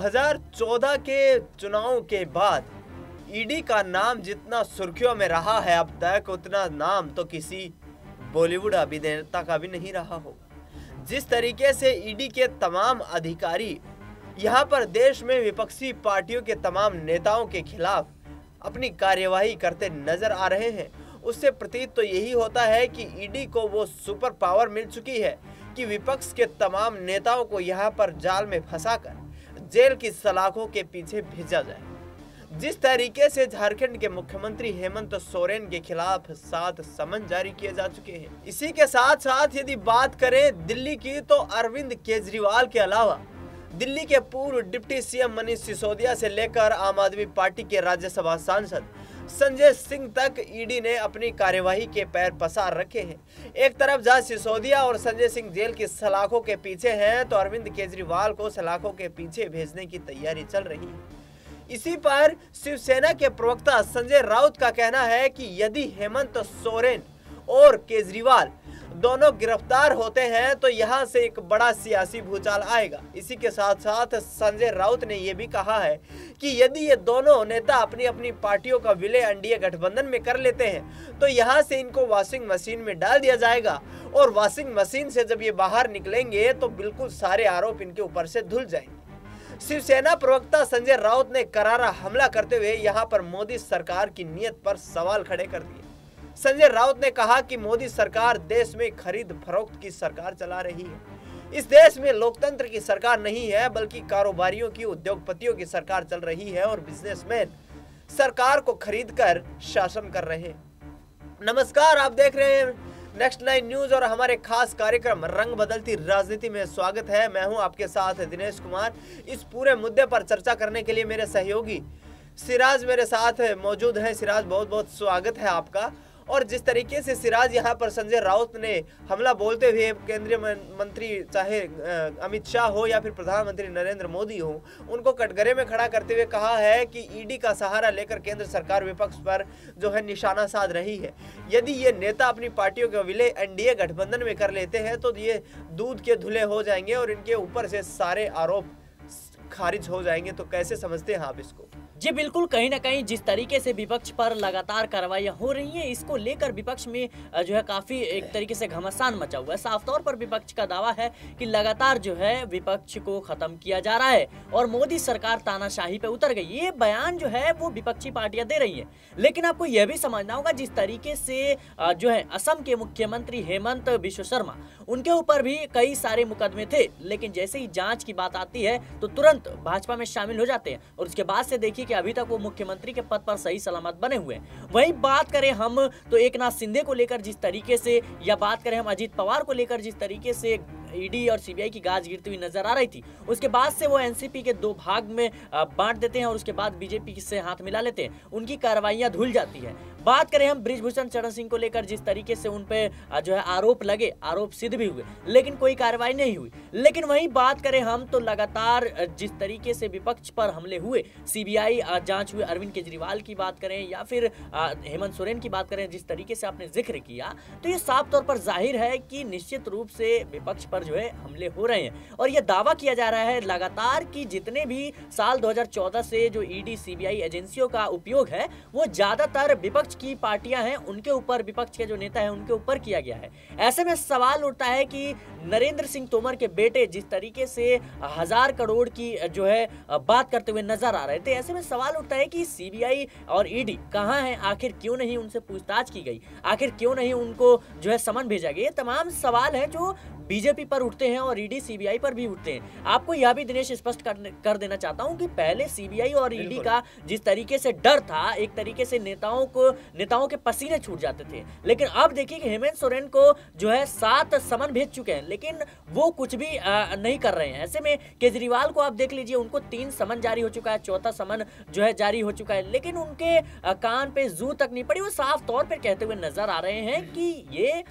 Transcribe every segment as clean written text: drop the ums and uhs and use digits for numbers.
2014 के चुनाव के बाद ईडी का नाम जितना सुर्खियों में रहा है अब तक, उतना नाम तो किसी बॉलीवुड अभिनेता का भी नहीं रहा होगा। जिस तरीके से ईडी के तमाम अधिकारी यहाँ पर देश में विपक्षी पार्टियों के तमाम नेताओं के खिलाफ अपनी कार्यवाही करते नजर आ रहे हैं, उससे प्रतीत तो यही होता है कि ईडी को वो सुपर पावर मिल चुकी है कि विपक्ष के तमाम नेताओं को यहाँ पर जाल में फंसाकर जेल की सलाखों के पीछे भेजा जाए। जिस तरीके से झारखंड के मुख्यमंत्री हेमंत सोरेन के खिलाफ 7 समन जारी किए जा चुके हैं। इसी के साथ साथ यदि बात करें दिल्ली की, तो अरविंद केजरीवाल के अलावा दिल्ली के पूर्व डिप्टी सीएम मनीष सिसोदिया से लेकर आम आदमी पार्टी के राज्यसभा सांसद संजय सिंह तक ईडी ने अपनी कार्यवाही के पैर पसार रखे हैं। एक तरफ जहां सिसोदिया और संजय सिंह जेल की सलाखों के पीछे हैं, तो अरविंद केजरीवाल को सलाखों के पीछे भेजने की तैयारी चल रही है। इसी पर शिवसेना के प्रवक्ता संजय राउत का कहना है कि यदि हेमंत सोरेन और केजरीवाल दोनों गिरफ्तार होते हैं तो यहां से एक बड़ा सियासी भूचाल आएगा। इसी के साथ साथ संजय राउत ने यह भी कहा है कि यदि ये दोनों नेता अपनी अपनी पार्टियों का विलय एनडीए गठबंधन में कर लेते हैं तो यहां से इनको वॉशिंग मशीन में डाल दिया जाएगा और वॉशिंग मशीन से जब ये बाहर निकलेंगे तो बिल्कुल सारे आरोप इनके ऊपर से धुल जाएंगे। शिवसेना प्रवक्ता संजय राउत ने करारा हमला करते हुए यहां पर मोदी सरकार की नीयत पर सवाल खड़े कर दिए। संजय राउत ने कहा कि मोदी सरकार देश में खरीद फरोख्त की सरकार चला रही है। इस देश में लोकतंत्र की सरकार नहीं है बल्कि कारोबारियों की, उद्योगपतियों की सरकार चल रही है और बिजनेसमैन सरकार को खरीद कर शासन कर रहे हैं। नमस्कार, आप देख रहे हैं नेक्स्ट 9 न्यूज और हमारे खास कार्यक्रम रंग बदलती राजनीति में स्वागत है। मैं हूं आपके साथ दिनेश कुमार। इस पूरे मुद्दे पर चर्चा करने के लिए मेरे सहयोगी सिराज मेरे साथ मौजूद हैं। सिराज, बहुत बहुत स्वागत है आपका। और जिस तरीके से सिराज यहाँ पर संजय राउत ने हमला बोलते हुए केंद्रीय मंत्री चाहे अमित शाह हो या फिर प्रधानमंत्री नरेंद्र मोदी हो, उनको कटघरे में खड़ा करते हुए कहा है कि ईडी का सहारा लेकर केंद्र सरकार विपक्ष पर जो है निशाना साध रही है। यदि ये नेता अपनी पार्टियों के विलय एनडीए गठबंधन में कर लेते हैं तो ये दूध के धुले हो जाएंगे और इनके ऊपर से सारे आरोप खारिज हो जाएंगे। तो कैसे समझते हैं आप इसको? जी बिल्कुल, कहीं ना कहीं जिस तरीके से विपक्ष पर लगातार कार्रवाइयां हो रही हैं, इसको लेकर विपक्ष में जो है काफी एक तरीके से घमासान मचा हुआ है। साफ तौर पर विपक्ष का दावा है कि लगातार जो है विपक्ष को खत्म किया जा रहा है और मोदी सरकार तानाशाही पे उतर गई। ये बयान जो है वो विपक्षी पार्टियां दे रही हैं, लेकिन आपको यह भी समझना होगा जिस तरीके से जो है असम के मुख्यमंत्री हेमंत बिश्व शर्मा, उनके ऊपर भी कई सारे मुकदमे थे, लेकिन जैसे ही जांच की बात आती है तो तुरंत भाजपा में शामिल हो जाते हैं और उसके बाद से देखिए कि अभी तक वो मुख्यमंत्री के पद पर सही सलामत बने हुए हैं। वहीं बात करें हम तो एकनाथ शिंदे को लेकर जिस तरीके से, या बात करें हम अजीत पवार को लेकर जिस तरीके से ईडी और सीबीआई की गाज गिरती हुई नजर आ रही थी, उसके बाद से वो एनसीपी के 2 भाग में बांट देते हैं और उसके बाद बीजेपी से हाथ मिला लेते हैं, उनकी कार्रवाइयां धुल जाती है। बात करें हम बृजभूषण शरण सिंह को लेकर जिस तरीके से उन पे जो है आरोप लगे, आरोप सिद्ध भी हुए, लेकिन कोई कार्रवाई नहीं हुई। लेकिन वहीं बात करें हम तो लगातार जिस तरीके से विपक्ष पर हमले हुए, सीबीआई जांच हुई, अरविंद केजरीवाल की बात करें या फिर हेमंत सोरेन की बात करें, जिस तरीके से आपने जिक्र किया, तो ये साफ तौर पर जाहिर है कि निश्चित रूप से विपक्ष पर जो है हमले हो रहे हैं। और ये दावा किया जा रहा है लगातार कि जितने भी साल 2014 से जो ईडी सीबीआई एजेंसियों का उपयोग है वो ज्यादातर विपक्ष की पार्टियां हैं उनके ऊपर, विपक्ष के जो नेता हैं उनके ऊपर किया गया है। ऐसे में सवाल उठता है कि नरेंद्र सिंह तोमर के बेटे जिस तरीके से 1000 करोड़ की जो है बात करते हुए नजर आ रहे थे, ऐसे में सवाल उठता है कि सीबीआई और ईडी कहां है, आखिर क्यों नहीं उनसे पूछताछ की गई, आखिर क्यों नहीं उनको जो है समन भेजा गया। ये तमाम सवाल हैं जो बीजेपी पर उठते हैं और ईडी सीबीआई पर भी उठते हैं। आपको यह भी दिनेश स्पष्ट कर देना चाहता हूं कि पहले सीबीआई और ईडी का जिस तरीके से डर था, एक तरीके से नेताओं के पसीने छूट जाते थे, लेकिन अब देखिए कि हेमंत सोरेन को जो है 7 समन भेज चुके हैं, लेकिन वो कुछ भी नहीं कर रहे हैं। ऐसे में केजरीवाल को आप देख लीजिए, उनको 3 समन जारी हो चुका है, 4था समन जो है जारी हो चुका है, लेकिन उनके कान पे जू तक नहीं पड़ी। वो साफ तौर पर कहते हुए नजर आ रहे हैं कि ये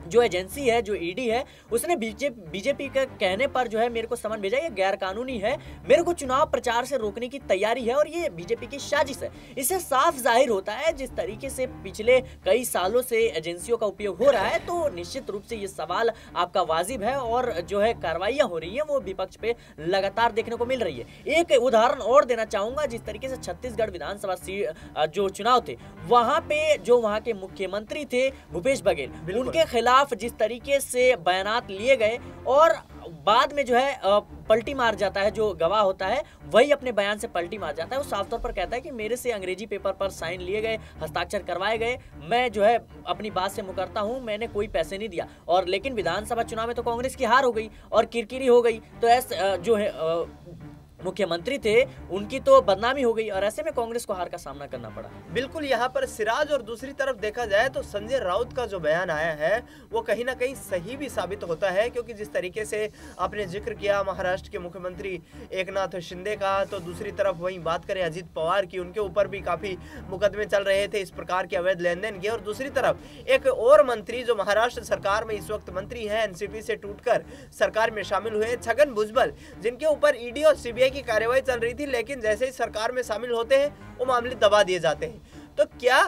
जो एजेंसी है, जो ईडी है, उसने बीजेपी के कहने पर जो है मेरे को समन भेजा, ये गैर कानूनी है, मेरे को चुनाव प्रचार से रोकने की तैयारी है और ये बीजेपी की साजिश है। इससे साफ जाहिर होता है जिस तरीके से पिछले कई सालों से एजेंसियों का उपयोग हो रहा है, तो निश्चित रूप से ये सवाल आपका वाजिब है और जो है कार्रवाइयां हो रही है वो विपक्ष पे लगातार देखने को मिल रही है। एक उदाहरण और देना चाहूंगा, जिस तरीके से छत्तीसगढ़ विधानसभा जो चुनाव थे, वहां पे जो वहां के मुख्यमंत्री थे भूपेश बघेल, उनके खिलाफ जिस तरीके से बयानात लिए गए और बाद में जो है पलटी मार जाता है, जो गवाह होता है वही अपने बयान से पलटी मार जाता है। वो साफ तौर पर कहता है कि मेरे से अंग्रेजी पेपर पर साइन लिए गए, हस्ताक्षर करवाए गए, मैं जो है अपनी बात से मुकरता हूं, मैंने कोई पैसे नहीं दिया। और लेकिन विधानसभा चुनाव में तो कांग्रेस की हार हो गई और किरकिरी हो गई, तो ऐसे जो है मुख्यमंत्री थे उनकी तो बदनामी हो गई और ऐसे में कांग्रेस को हार का सामना करना पड़ा। बिल्कुल यहाँ पर सिराज, और दूसरी तरफ देखा जाए तो संजय राउत का जो बयान आया है वो कहीं ना कहीं सही भी साबित होता है, क्योंकि जिस तरीके से आपने जिक्र किया महाराष्ट्र के मुख्यमंत्री एकनाथ शिंदे का, तो दूसरी तरफ वहीं बात करें अजित पवार की, उनके ऊपर भी काफी मुकदमे चल रहे थे इस प्रकार के अवैध लेन देन के। और दूसरी तरफ एक और मंत्री जो महाराष्ट्र सरकार में इस वक्त मंत्री है, एनसीपी से टूटकर सरकार में शामिल हुए, छगन भुजबल, जिनके ऊपर ईडी और सीबीआई की कार्रवाई चल रही थी, लेकिन जैसे ही सरकार में शामिल होते हैं वो मामले दबा दिए जाते हैं। तो क्या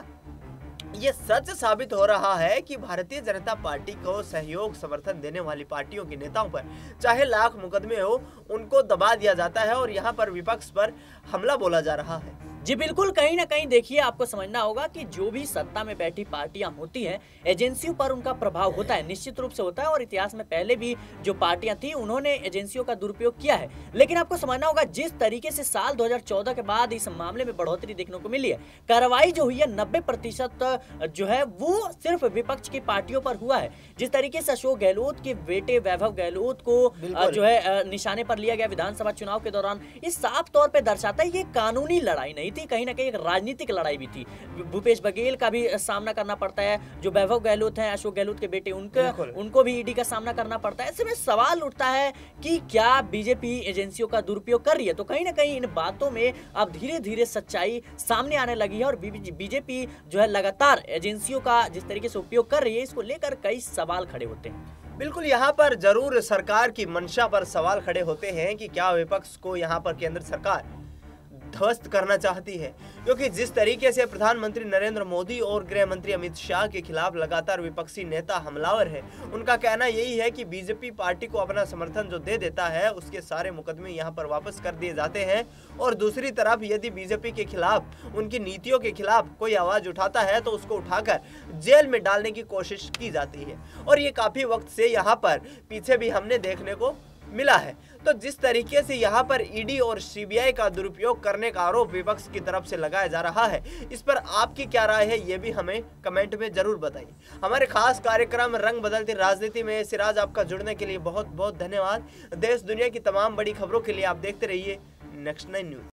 ये सच साबित हो रहा है कि भारतीय जनता पार्टी को सहयोग समर्थन देने वाली पार्टियों के नेताओं पर चाहे लाख मुकदमे हो, उनको दबा दिया जाता है और यहाँ पर विपक्ष पर हमला बोला जा रहा है? जी बिल्कुल, कहीं ना कहीं देखिए आपको समझना होगा कि जो भी सत्ता में बैठी पार्टियां होती हैं, एजेंसियों पर उनका प्रभाव होता है, निश्चित रूप से होता है। और इतिहास में पहले भी जो पार्टियां थी उन्होंने एजेंसियों का दुरुपयोग किया है। लेकिन आपको समझना होगा जिस तरीके से साल 2014 के बाद इस मामले में बढ़ोतरी देखने को मिली है, कार्रवाई जो हुई है 90% जो है वो सिर्फ विपक्ष की पार्टियों पर हुआ है। जिस तरीके से अशोक गहलोत के बेटे वैभव गहलोत को जो है निशाने पर लिया गया विधानसभा चुनाव के दौरान, ये साफ तौर पर दर्शाता है ये कानूनी लड़ाई नहीं थी, कहीं ना कहीं एक राजनीतिक लड़ाई भी थी। भूपेश बघेल का भी सामना करना पड़ता है, जो वैभव गहलोत हैं अशोक गहलोत के बेटे, उनको भी ईडी का सामना करना पड़ता है। ऐसे में सवाल उठता है कि क्या बीजेपी एजेंसियों का दुरुपयोग कर रही है? तो कहीं ना कहीं इन बातों में अब धीरे धीरे सच्चाई सामने आने लगी है और बीजेपी जो है लगातार एजेंसियों का जिस तरीके से उपयोग कर रही है, इसको लेकर कई सवाल खड़े होते हैं। बिल्कुल, यहाँ पर जरूर सरकार की मंशा पर सवाल खड़े होते हैं कि क्या विपक्ष को यहाँ पर केंद्र सरकार ध्वस्त करना चाहती है, क्योंकि जिस तरीके से प्रधानमंत्री नरेंद्र मोदी और गृह मंत्री अमित शाह के खिलाफ लगातार विपक्षी नेता हमलावर है। उनका कहना यही है कि बीजेपी पार्टी को अपना समर्थन जो दे देता है उसके सारे मुकदमे यहाँ पर वापस कर दिए जाते हैं, और दूसरी तरफ यदि बीजेपी के खिलाफ, उनकी नीतियों के खिलाफ कोई आवाज उठाता है तो उसको उठाकर जेल में डालने की कोशिश की जाती है। और ये काफी वक्त से यहाँ पर पीछे भी हमने देखने को मिला है। तो जिस तरीके से यहाँ पर ईडी और सीबीआई का दुरुपयोग करने का आरोप विपक्ष की तरफ से लगाया जा रहा है, इस पर आपकी क्या राय है ये भी हमें कमेंट में जरूर बताइए। हमारे खास कार्यक्रम रंग बदलती राजनीति में सिराज आपका जुड़ने के लिए बहुत बहुत धन्यवाद। देश दुनिया की तमाम बड़ी खबरों के लिए आप देखते रहिए नेक्स्ट 9 न्यूज।